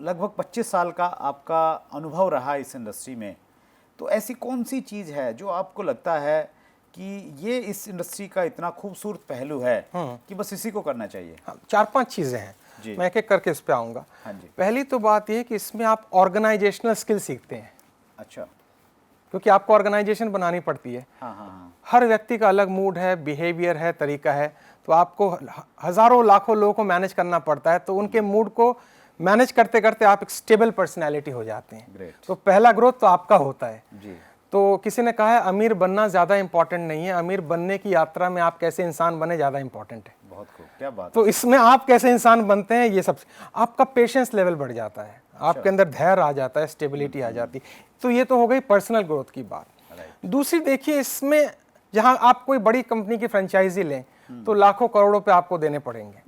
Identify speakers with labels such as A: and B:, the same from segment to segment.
A: लगभग 25 साल का आपका अनुभव रहा इस इंडस्ट्री में, तो ऐसी कौन सी चीज़ है जो आपको लगता है कि ये इस इंडस्ट्री का इतना खूबसूरत पहलू है कि बस इसी को करना चाहिए?
B: हाँ, 4-5 चीज़ें हैं, मैं एक एक करके इस पे आऊँगा।
A: हाँ जी।
B: पहली तो बात ये है कि इसमें आप ऑर्गेनाइजेशनल स्किल सीखते हैं।
A: अच्छा।
B: क्योंकि आपको ऑर्गेनाइजेशन बनानी पड़ती है।
A: हाँ हाँ हाँ।
B: हर व्यक्ति का अलग मूड है, बिहेवियर है, तरीका है, तो आपको हज़ारों लाखों लोगों को मैनेज करना पड़ता है, तो उनके मूड को मैनेज करते करते आप एक स्टेबल पर्सनैलिटी हो जाते हैं।
A: ग्रेट।
B: तो पहला ग्रोथ तो आपका होता है
A: जी।
B: तो किसी ने कहा है अमीर बनना ज़्यादा इंपॉर्टेंट नहीं है, अमीर बनने की यात्रा में आप कैसे इंसान बने ज़्यादा इंपॉर्टेंट है।
A: बहुत खूब, क्या बात।
B: तो इसमें आप कैसे इंसान बनते हैं ये सबसे, आपका पेशेंस लेवल बढ़ जाता है, आपके अंदर धैर्य आ जाता है, स्टेबिलिटी आ जाती है। तो ये तो हो गई पर्सनल ग्रोथ की बात। दूसरी देखिए, इसमें जहां आप कोई बड़ी कंपनी की फ्रेंचाइजी लें तो लाखों करोड़ों पे आपको देने पड़ेंगे,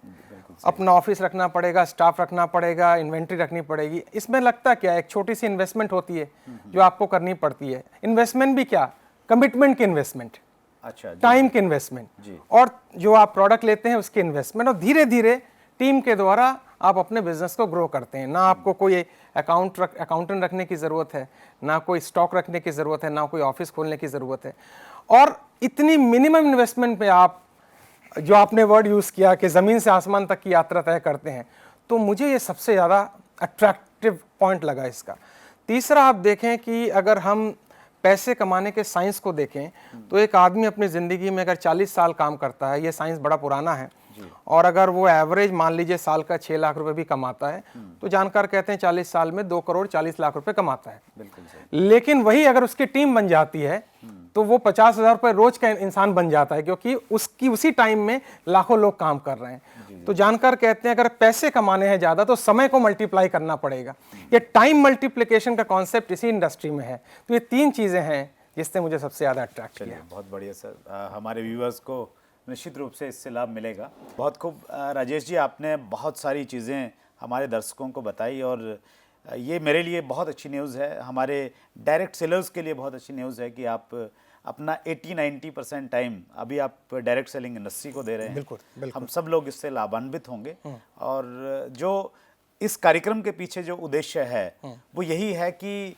B: अपना ऑफिस रखना पड़ेगा, स्टाफ रखना पड़ेगा, इन्वेंट्री रखनी पड़ेगी। इसमें लगता क्या है, एक छोटी सी इन्वेस्टमेंट होती है जो आपको करनी पड़ती है। इन्वेस्टमेंट भी क्या, कमिटमेंट की इन्वेस्टमेंट,
A: अच्छा,
B: टाइम की इन्वेस्टमेंट, और जो आप प्रोडक्ट लेते हैं उसकी इन्वेस्टमेंट, और धीरे धीरे टीम के द्वारा आप अपने बिजनेस को ग्रो करते हैं। ना आपको कोई अकाउंटेंट रखने की ज़रूरत है, ना कोई स्टॉक रखने की ज़रूरत है, ना कोई ऑफिस खोलने की ज़रूरत है। और इतनी मिनिमम इन्वेस्टमेंट पे आप, जो आपने वर्ड यूज़ किया कि ज़मीन से आसमान तक की यात्रा तय करते हैं, तो मुझे ये सबसे ज़्यादा अट्रैक्टिव पॉइंट लगा इसका। तीसरा आप देखें कि अगर हम पैसे कमाने के साइंस को देखें तो एक आदमी अपनी ज़िंदगी में अगर 40 साल काम करता है, ये साइंस बड़ा पुराना है, और अगर वो एवरेज मान लीजिए साल का 6 लाख रुपए भी कमाता है, तो जानकार कहते हैं 40 साल में 2 करोड़ 40 लाख रुपए कमाता है।
A: बिल्कुल सही।
B: लेकिन वही अगर उसकी टीम बन जाती है तो वो 50,000 रुपए रोज का इंसान बन जाता है, क्योंकि उसकी उसी टाइम में लाखों लोग काम कर रहे हैं। तो जानकार कहते हैं अगर पैसे कमाने हैं ज़्यादा तो समय को मल्टीप्लाई करना पड़ेगा। ये टाइम मल्टीप्लिकेशन का कॉन्सेप्ट इसी इंडस्ट्री में है। तो ये 3 चीज़ें हैं जिससे मुझे सबसे ज़्यादा अट्रैक्ट किया।
A: बहुत बढ़िया सर, हमारे व्यूअर्स को निश्चित रूप से इससे लाभ मिलेगा। बहुत खूब राजेश जी, आपने बहुत सारी चीज़ें हमारे दर्शकों को बताई, और ये मेरे लिए बहुत अच्छी न्यूज़ है, हमारे डायरेक्ट सेलर्स के लिए बहुत अच्छी न्यूज़ है कि आप अपना 80-90% टाइम अभी आप डायरेक्ट सेलिंग इंडस्ट्री को दे रहे हैं।
B: बिल्कुल, बिल्कुल।
A: हम सब लोग इससे लाभान्वित होंगे, और जो इस कार्यक्रम के पीछे जो उद्देश्य है वो यही है कि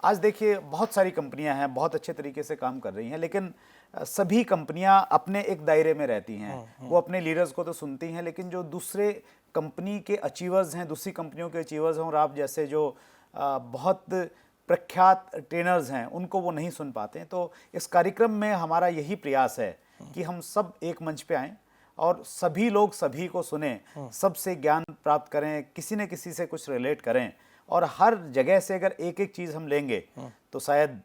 A: आज देखिए बहुत सारी कंपनियां हैं, बहुत अच्छे तरीके से काम कर रही हैं, लेकिन सभी कंपनियां अपने एक दायरे में रहती हैं। वो अपने लीडर्स को तो सुनती हैं, लेकिन जो दूसरे कंपनी के अचीवर्स हैं, दूसरी कंपनियों के अचीवर्स हैं, और आप जैसे जो बहुत प्रख्यात ट्रेनर्स हैं, उनको वो नहीं सुन पाते हैं। तो इस कार्यक्रम में हमारा यही प्रयास है कि हम सब एक मंच पे आएँ और सभी लोग सभी को सुने, सबसे ज्ञान प्राप्त करें, किसी न किसी से कुछ रिलेट करें, और हर जगह से अगर एक एक चीज़ हम लेंगे तो शायद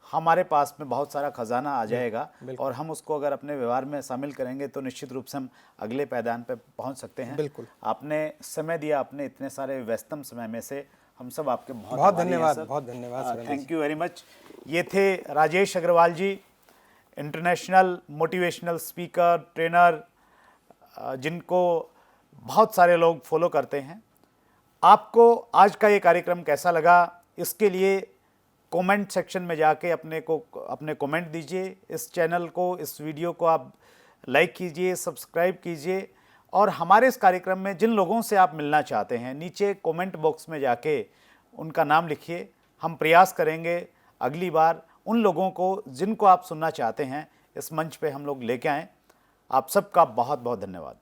A: हमारे पास में बहुत सारा खजाना आ जाएगा, और हम उसको अगर अपने व्यवहार में शामिल करेंगे तो निश्चित रूप से हम अगले पायदान पे पहुंच सकते हैं।
B: बिल्कुल।
A: आपने समय दिया, अपने इतने सारे व्यस्तम समय में से, हम सब आपके
B: बहुत धन्यवाद, बहुत धन्यवाद।
A: Thank you very much. ये थे राजेश अग्रवाल जी, इंटरनेशनल मोटिवेशनल स्पीकर, ट्रेनर, जिनको बहुत सारे लोग फॉलो करते हैं। आपको आज का ये कार्यक्रम कैसा लगा, इसके लिए कमेंट सेक्शन में जाके अपने कमेंट दीजिए। इस चैनल को, इस वीडियो को आप लाइक कीजिए, सब्सक्राइब कीजिए, और हमारे इस कार्यक्रम में जिन लोगों से आप मिलना चाहते हैं नीचे कमेंट बॉक्स में जाके उनका नाम लिखिए। हम प्रयास करेंगे अगली बार उन लोगों को जिनको आप सुनना चाहते हैं इस मंच पे हम लोग लेके आएँ। आप सबका बहुत बहुत धन्यवाद।